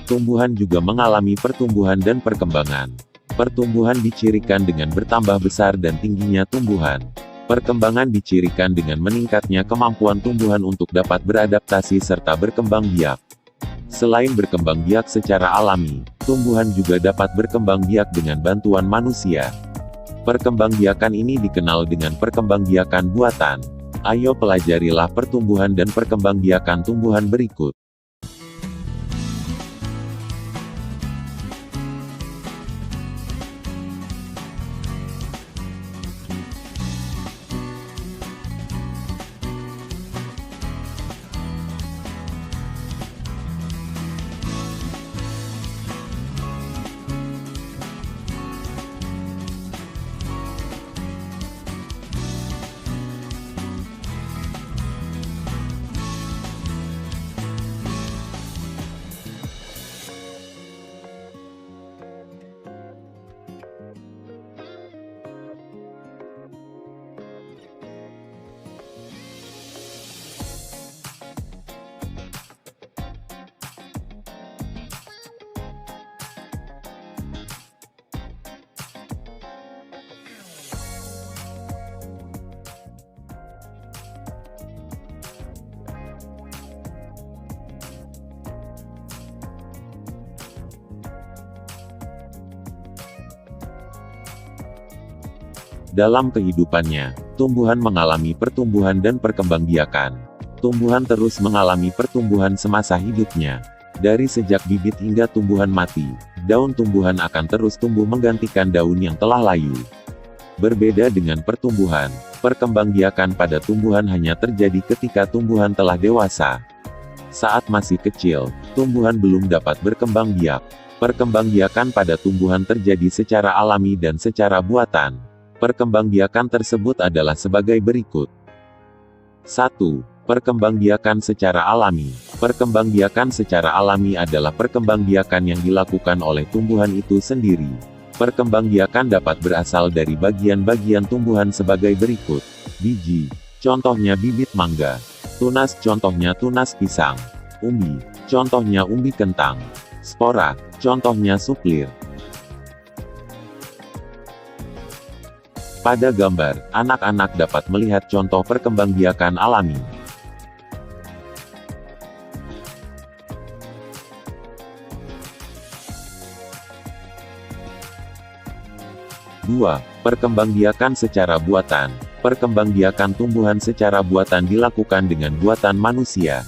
Tumbuhan juga mengalami pertumbuhan dan perkembangan. Pertumbuhan dicirikan dengan bertambah besar dan tingginya tumbuhan. Perkembangan dicirikan dengan meningkatnya kemampuan tumbuhan untuk dapat beradaptasi serta berkembang biak. Selain berkembang biak secara alami, tumbuhan juga dapat berkembang biak dengan bantuan manusia. Perkembangbiakan ini dikenal dengan perkembangbiakan buatan. Ayo pelajarilah pertumbuhan dan perkembangbiakan tumbuhan berikut. Dalam kehidupannya, tumbuhan mengalami pertumbuhan dan perkembangbiakan. Tumbuhan terus mengalami pertumbuhan semasa hidupnya. Dari sejak bibit hingga tumbuhan mati, daun tumbuhan akan terus tumbuh menggantikan daun yang telah layu. Berbeda dengan pertumbuhan, perkembangbiakan pada tumbuhan hanya terjadi ketika tumbuhan telah dewasa. Saat masih kecil, tumbuhan belum dapat berkembang biak. Perkembangbiakan pada tumbuhan terjadi secara alami dan secara buatan. Perkembangbiakan tersebut adalah sebagai berikut. 1. Perkembangbiakan secara alami. Perkembangbiakan secara alami adalah perkembangbiakan yang dilakukan oleh tumbuhan itu sendiri. Perkembangbiakan dapat berasal dari bagian-bagian tumbuhan sebagai berikut. Biji, contohnya bibit mangga. Tunas, contohnya tunas pisang. Umbi, contohnya umbi kentang. Spora, contohnya suplir. Pada gambar, anak-anak dapat melihat contoh perkembangbiakan alami. Dua, perkembangbiakan secara buatan. Perkembangbiakan tumbuhan secara buatan dilakukan dengan buatan manusia.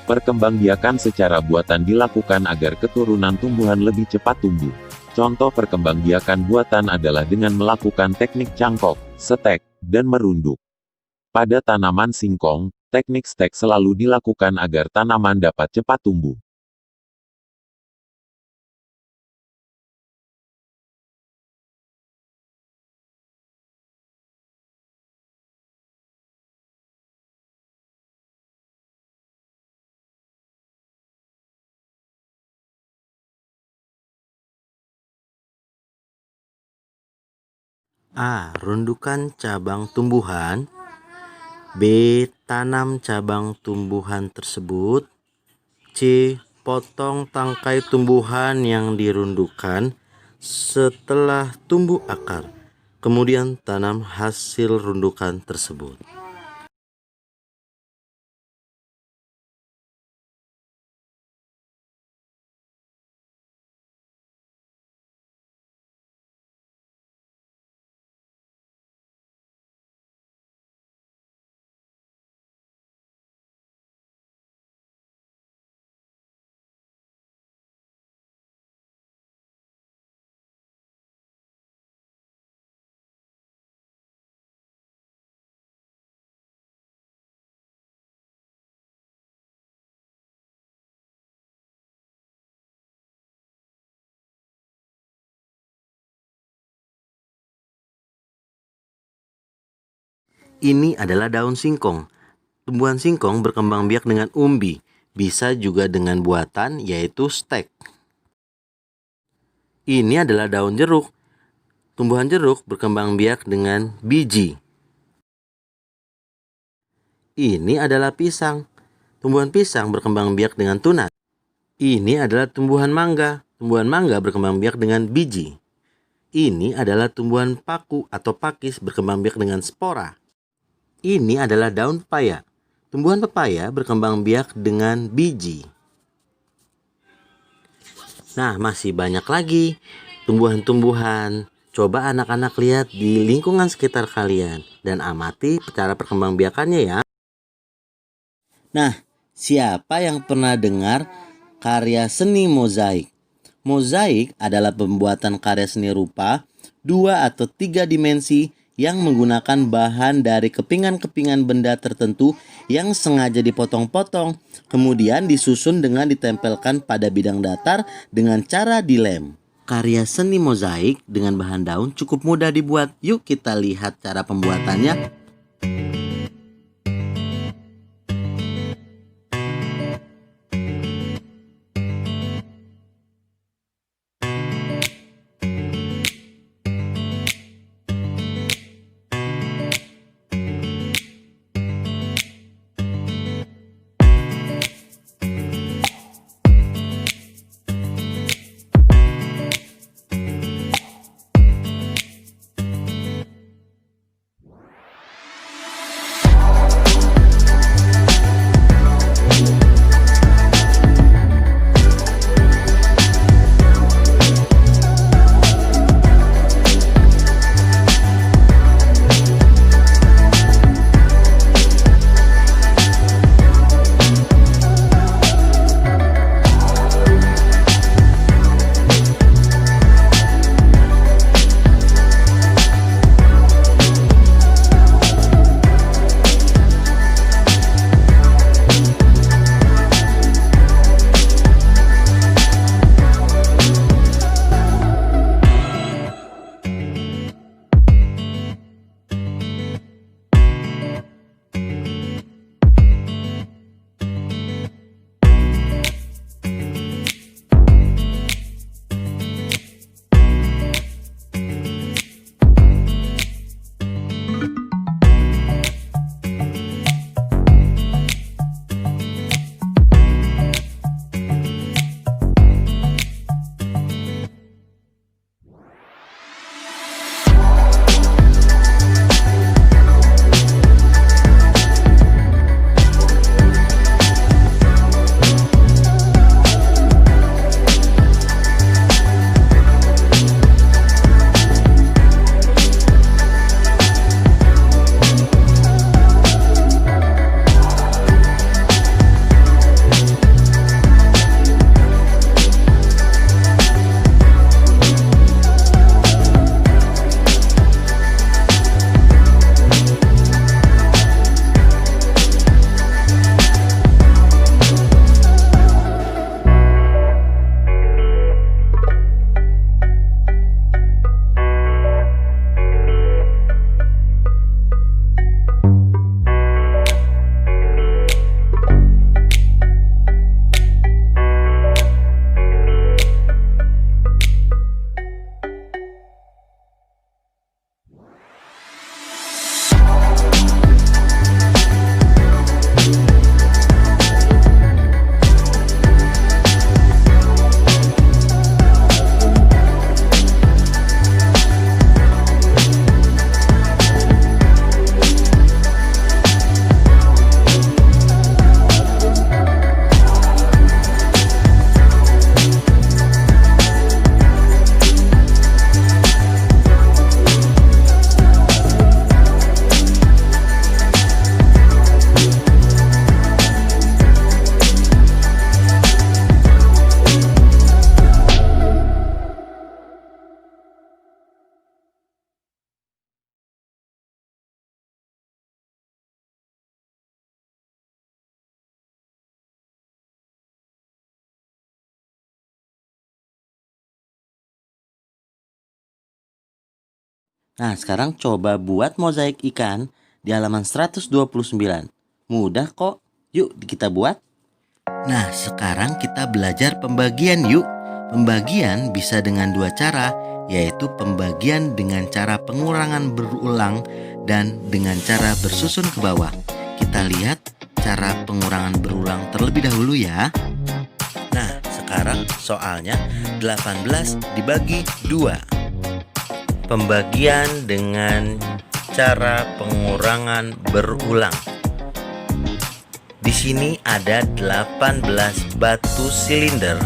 Perkembangbiakan secara buatan dilakukan agar keturunan tumbuhan lebih cepat tumbuh. Contoh perkembangbiakan buatan adalah dengan melakukan teknik cangkok, stek, dan merunduk. Pada tanaman singkong, teknik stek selalu dilakukan agar tanaman dapat cepat tumbuh. A. Rundukan cabang tumbuhan. B. Tanam cabang tumbuhan tersebut. C. Potong tangkai tumbuhan yang dirundukan setelah tumbuh akar. Kemudian tanam hasil rundukan tersebut. Ini adalah daun singkong. Tumbuhan singkong berkembang biak dengan umbi, bisa juga dengan buatan yaitu stek. Ini adalah daun jeruk. Tumbuhan jeruk berkembang biak dengan biji. Ini adalah pisang. Tumbuhan pisang berkembang biak dengan tunas. Ini adalah tumbuhan mangga. Tumbuhan mangga berkembang biak dengan biji. Ini adalah tumbuhan paku atau pakis berkembang biak dengan spora. Ini adalah daun pepaya. Tumbuhan pepaya berkembang biak dengan biji. Nah, masih banyak lagi tumbuhan-tumbuhan. Coba anak-anak lihat di lingkungan sekitar kalian dan amati cara perkembangbiakannya ya. Nah, siapa yang pernah dengar karya seni mozaik? Mozaik adalah pembuatan karya seni rupa 2 atau 3 dimensi yang menggunakan bahan dari kepingan-kepingan benda tertentu yang sengaja dipotong-potong, kemudian disusun dengan ditempelkan pada bidang datar dengan cara dilem. Karya seni mozaik dengan bahan daun cukup mudah dibuat. Yuk kita lihat cara pembuatannya. Nah, sekarang coba buat mozaik ikan di halaman 129. Mudah kok. Yuk kita buat. Nah, sekarang kita belajar pembagian yuk. Pembagian bisa dengan dua cara, yaitu pembagian dengan cara pengurangan berulang dan dengan cara bersusun ke bawah. Kita lihat cara pengurangan berulang terlebih dahulu ya. Nah, sekarang soalnya 18 dibagi 2. Pembagian dengan cara pengurangan berulang. Di sini ada 18 batu silinder.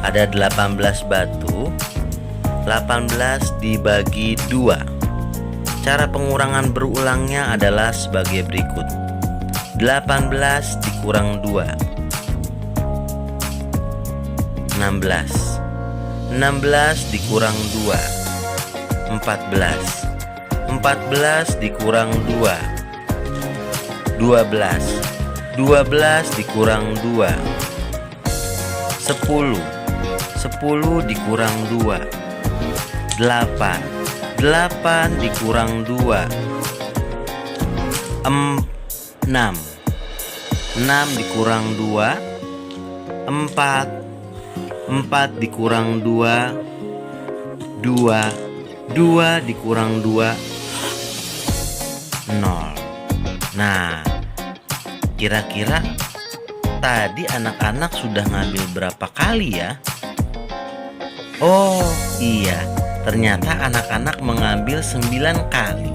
Ada 18 batu, 18 dibagi 2. Cara pengurangan berulangnya adalah sebagai berikut. 18 dikurang 2, 16. 16 dikurang 2, 14. 14 dikurang 2, 12. 12 dikurang 2, 10. 10 dikurang 2, 8. 8 dikurang 2, 6. 6 dikurang 2, 4. 4 dikurang 2, 2. 2 dikurang 2, 0. Nah, kira-kira tadi anak-anak sudah ngambil berapa kali ya? Oh iya, ternyata anak-anak mengambil 9 kali.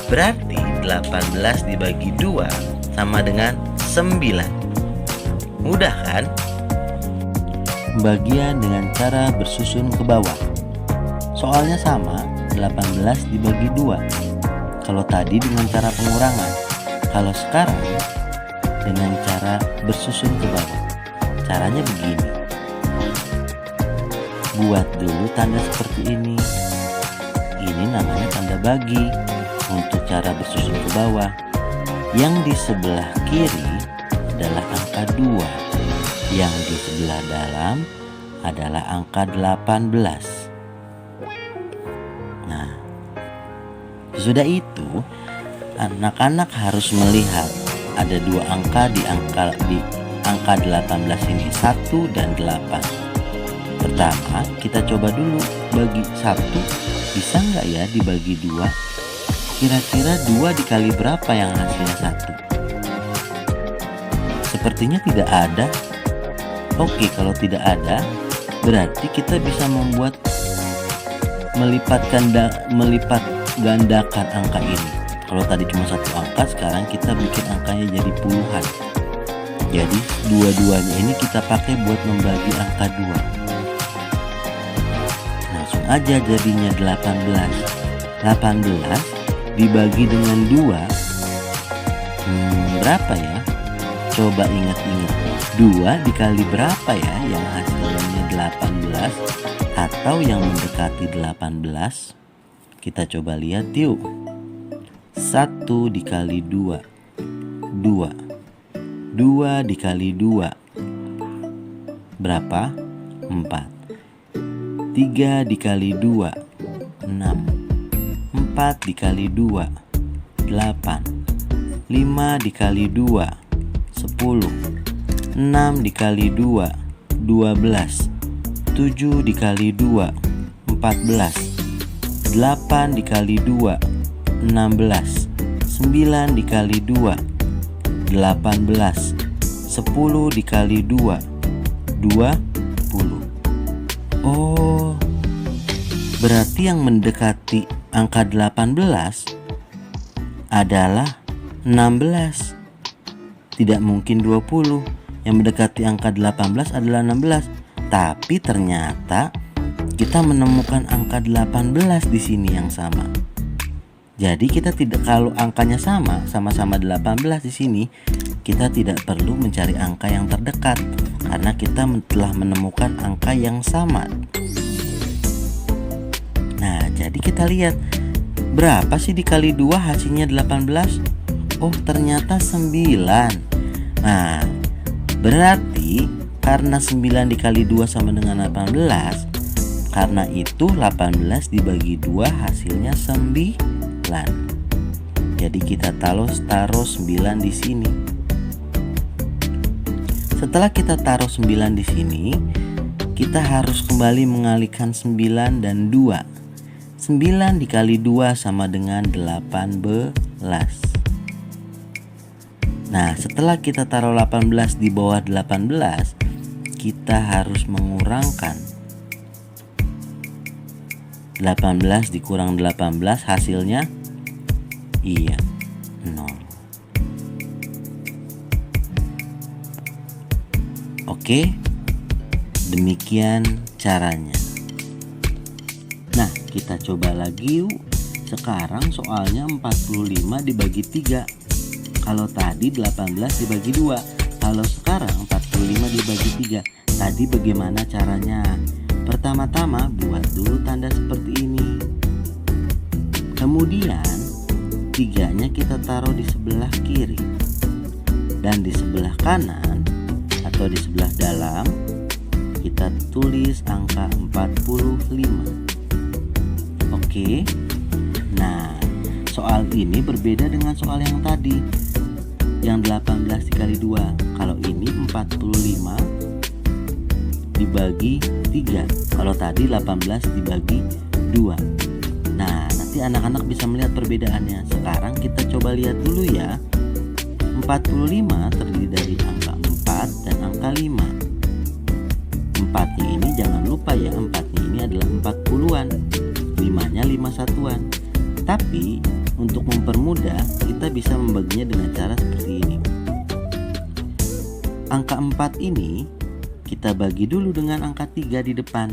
Berarti 18 dibagi 2 sama dengan 9. Mudah kan? Pembagian dengan cara bersusun ke bawah. Soalnya sama, 18 dibagi 2. Kalau tadi dengan cara pengurangan, kalau sekarang dengan cara bersusun ke bawah. Caranya begini. Buat dulu tanda seperti ini. Ini namanya tanda bagi untuk cara bersusun ke bawah. Yang di sebelah kiri adalah angka 2. Yang di sebelah dalam adalah angka 18. Nah, sesudah itu anak-anak harus melihat ada 2 angka di angka 18 ini, 1 dan 8. Pertama, kita coba dulu bagi 1. Bisa nggak ya dibagi 2? Kira-kira 2 dikali berapa yang hasilnya 1? Sepertinya tidak ada. Oke, kalau tidak ada, berarti kita bisa melipat gandakan angka ini. Kalau tadi cuma 1 angka, sekarang kita bikin angkanya jadi puluhan. Jadi dua-duanya ini kita pakai buat membagi angka 2. Langsung aja jadinya 18. 18 dibagi dengan 2, berapa ya? Coba ingat-ingat. 2 dikali berapa ya yang hasilnya 18 atau yang mendekati 18? Kita coba lihat yuk. 1 dikali 2, 2. 2 dikali 2 berapa? 4. 3 dikali 2, 6. 4 dikali 2, 8. 5 dikali 2, 10. 6 dikali 2, 12. 7 dikali 2, 14. 8 dikali 2, 16. 9 dikali 2, 18. 10 dikali 2, 20. Oh, berarti yang mendekati angka 18 adalah 16. Tidak mungkin 20. Yang mendekati angka 18 adalah 16. Tapi ternyata kita menemukan angka 18 di sini yang sama. Jadi kita tidak, kalau angkanya sama-sama 18 di sini, kita tidak perlu mencari angka yang terdekat karena kita telah menemukan angka yang sama. Nah, jadi kita lihat berapa sih dikali 2 hasilnya 18? Oh, ternyata 9. Nah, berarti karena 9 dikali 2 sama dengan 18, karena itu 18 dibagi 2 hasilnya 9. Jadi kita taruh 9 di sini. Setelah kita taruh 9 di sini, kita harus kembali mengalihkan 9 dan 2. 9 dikali 2 sama dengan 18. Nah, setelah kita taruh 18 di bawah 18, kita harus mengurangkan 18 dikurang 18 hasilnya iya 0. Oke, demikian caranya. Nah, kita coba lagi yuk. Sekarang soalnya 45 dibagi 3. Kalau tadi 18 dibagi 2. Kalau sekarang 45 dibagi 3. Tadi bagaimana caranya? Pertama-tama buat dulu tanda seperti ini. Kemudian 3-nya kita taruh di sebelah kiri. Dan di sebelah kanan atau di sebelah dalam kita tulis angka 45. Oke. Nah, soal ini berbeda dengan soal yang tadi. Yang 18 dikali 2. Kalau ini 45 dibagi 3. Kalau tadi 18 dibagi 2. Nah, nanti anak-anak bisa melihat perbedaannya. Sekarang kita coba lihat dulu ya. 45 terdiri dari angka 4 dan angka 5. 4-nya ini jangan lupa ya, 4-nya ini adalah 40-an. 5-nya 5 satuan. Tapi untuk mempermudah kita bisa membaginya dengan cara seperti ini. Angka 4 ini kita bagi dulu dengan angka 3 di depan.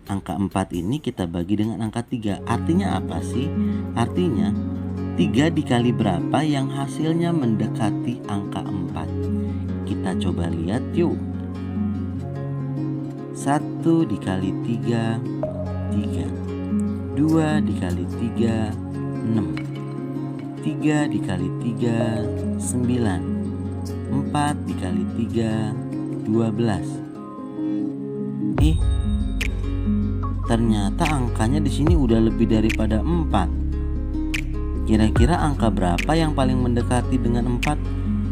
Angka 4 ini kita bagi dengan angka 3. Artinya apa sih? Artinya 3 dikali berapa yang hasilnya mendekati angka 4. Kita coba lihat yuk. 1 dikali 3 3. 2 dikali 3 6. 3 dikali 3 9. 4 dikali 3 12. Ternyata angkanya di sini udah lebih daripada 4. Kira-kira angka berapa yang paling mendekati dengan 4?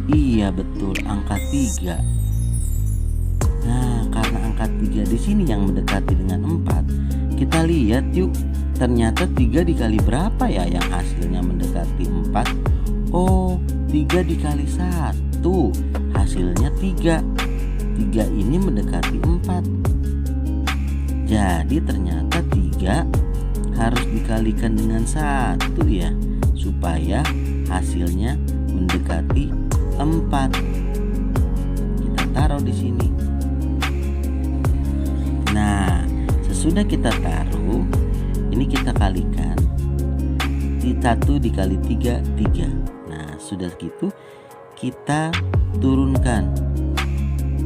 Iya betul, angka 3. Nah, karena angka 3 di sini yang mendekati dengan 4, kita lihat yuk. Ternyata 3 dikali berapa ya yang hasilnya mendekati 4? Oh, 3 dikali 1. Hasilnya 3. 3 ini mendekati 4. Jadi ternyata 3 harus dikalikan dengan 1 ya, supaya hasilnya mendekati 4. Kita taruh di sini. Nah, sesudah kita taruh, ini kita kalikan. 1 dikali 3 3. Nah, sudah gitu kita turunkan.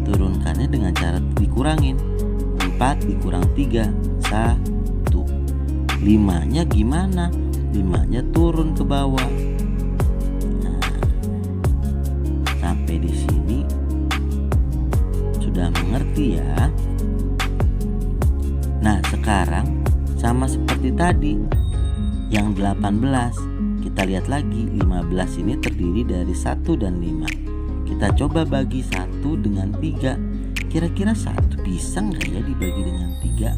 Turunkannya dengan cara dikurangin. 4 dikurang 3 1. 5-nya gimana? 5-nya turun ke bawah. Nah, sampai di sini sudah mengerti ya. Nah, sekarang sama seperti tadi yang 18. Kita lihat lagi, 15 ini terdiri dari 1 dan 5. Kita coba bagi 1 dengan 3. Kira-kira 1 bisa nggak ya dibagi dengan 3?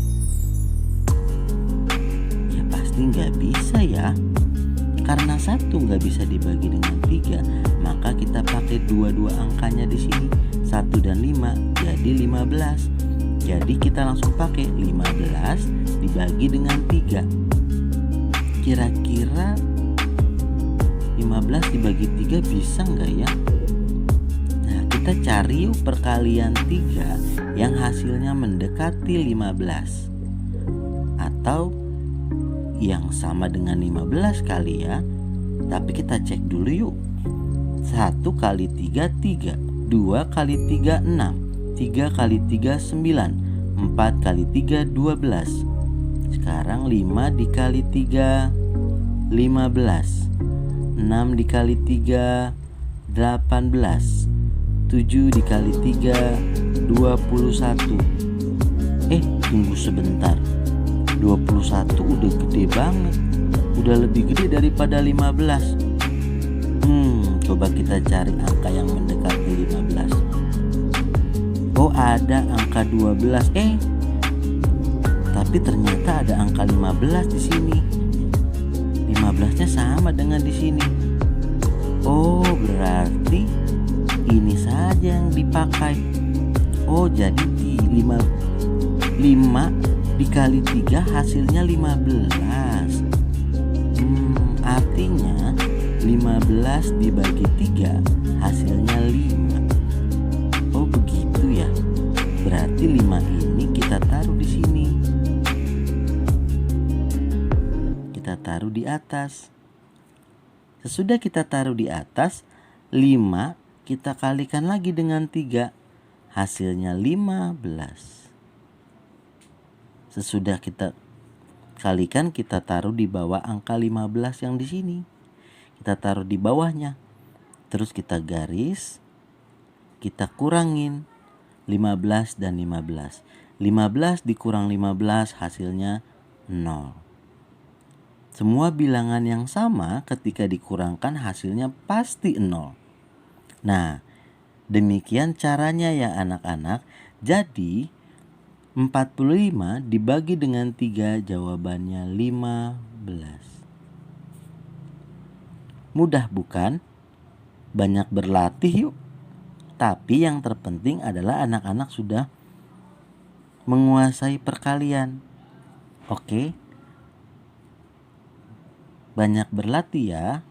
Ya pasti nggak bisa ya. Karena 1 nggak bisa dibagi dengan 3, maka kita pakai dua-dua angkanya di sini, 1 dan 5, jadi 15. Jadi kita langsung pakai 15 dibagi dengan 3. Kira-kira 15 dibagi 3 bisa nggak ya? Nah, kita cari yuk perkalian 3 yang hasilnya mendekati 15. Atau yang sama dengan 15 kali ya. Tapi kita cek dulu yuk. 1 kali 3 3. 2 kali 3 6. 3 kali 3 9. 4 kali 3 12. Sekarang 5 dikali 3 15. 6 dikali 3 18. 7 dikali 3 21. Tunggu sebentar. 21 udah gede banget. Udah lebih gede daripada 15. Coba kita cari angka yang mendekati 15. Oh, ada angka 12. Tapi ternyata ada angka 15 di sini. 15-nya sama dengan di sini. Oh, berarti ini saja yang dipakai. Oh, jadi 5 dikali 3 hasilnya 15. Artinya 15 dibagi 3 hasilnya 5. Oh, begitu ya. Berarti 5 ini kita taruh di sini. Kita taruh di atas. Sesudah kita taruh di atas, 5 kita kalikan lagi dengan 3. Hasilnya 15. Sesudah kita kalikan, kita taruh di bawah angka 15 yang di sini. Kita taruh di bawahnya. Terus kita garis, kita kurangin 15 dan 15. 15 dikurang 15 hasilnya 0. Semua bilangan yang sama ketika dikurangkan hasilnya pasti 0. Nah, demikian caranya ya anak-anak. Jadi 45 dibagi dengan 3 jawabannya 15. Mudah bukan? Banyak berlatih yuk. Tapi yang terpenting adalah anak-anak sudah menguasai perkalian. Oke? Banyak berlatih ya.